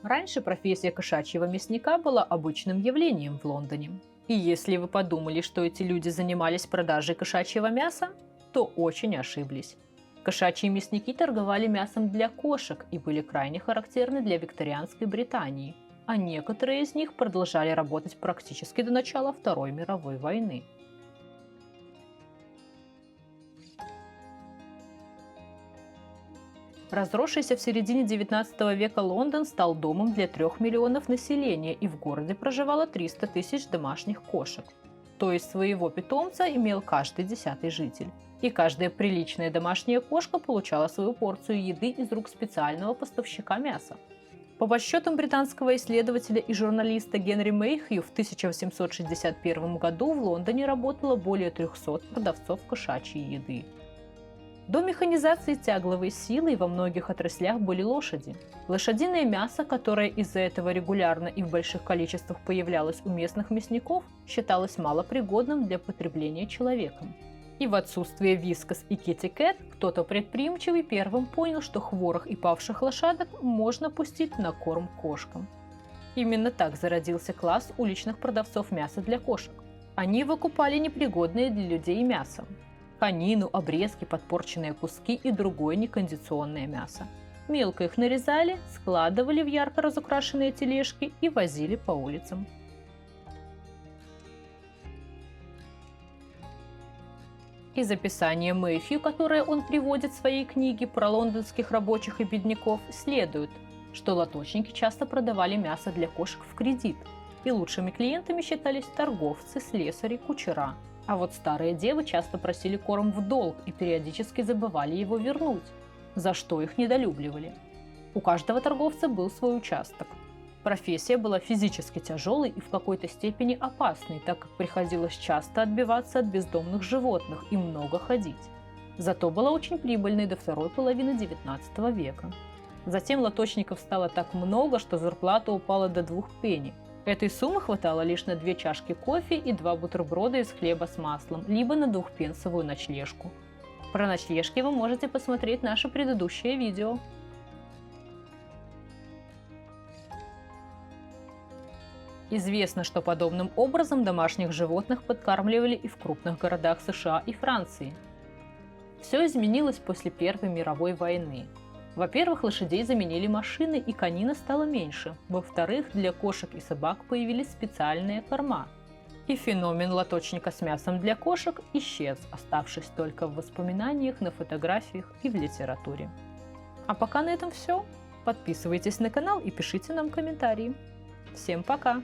Раньше профессия кошачьего мясника была обычным явлением в Лондоне. И если вы подумали, что эти люди занимались продажей кошачьего мяса, то очень ошиблись. Кошачьи мясники торговали мясом для кошек и были крайне характерны для викторианской Британии, а некоторые из них продолжали работать практически до начала Второй мировой войны. Разросшийся в середине XIX века Лондон стал домом для 3 миллионов населения, и в городе проживало 300 тысяч домашних кошек. То есть своего питомца имел каждый 10-й житель. И каждая приличная домашняя кошка получала свою порцию еды из рук специального поставщика мяса. По подсчетам британского исследователя и журналиста Генри Мэйхью, в 1861 году в Лондоне работало более 300 продавцов кошачьей еды. До механизации тягловой силы во многих отраслях были лошади. Лошадиное мясо, которое из-за этого регулярно и в больших количествах появлялось у местных мясников, считалось малопригодным для потребления человеком. И в отсутствие Вискас и Китти Кэт кто-то предприимчивый первым понял, что хворых и павших лошадок можно пустить на корм кошкам. Именно так зародился класс уличных продавцов мяса для кошек. Они выкупали непригодное для людей мясо. Конину, обрезки, подпорченные куски и другое некондиционное мясо. Мелко их нарезали, складывали в ярко разукрашенные тележки и возили по улицам. Из описания Мэйфью, которое он приводит в своей книге про лондонских рабочих и бедняков, следует, что лоточники часто продавали мясо для кошек в кредит, и лучшими клиентами считались торговцы, слесари, кучера. А вот старые девы часто просили корм в долг и периодически забывали его вернуть, за что их недолюбливали. У каждого торговца был свой участок. Профессия была физически тяжелой и в какой-то степени опасной, так как приходилось часто отбиваться от бездомных животных и много ходить. Зато была очень прибыльной до второй половины XIX века. Затем лоточников стало так много, что зарплата упала до 2 пенни. Этой суммы хватало лишь на 2 чашки кофе и 2 бутерброда из хлеба с маслом, либо на 2-пенсовую ночлежку. Про ночлежки вы можете посмотреть наше предыдущее видео. Известно, что подобным образом домашних животных подкармливали и в крупных городах США и Франции. Все изменилось после Первой мировой войны. Во-первых, лошадей заменили машины, и конина стало меньше. Во-вторых, для кошек и собак появились специальные корма. И феномен лоточника с мясом для кошек исчез, оставшись только в воспоминаниях, на фотографиях и в литературе. А пока на этом все. Подписывайтесь на канал и пишите нам комментарии. Всем пока!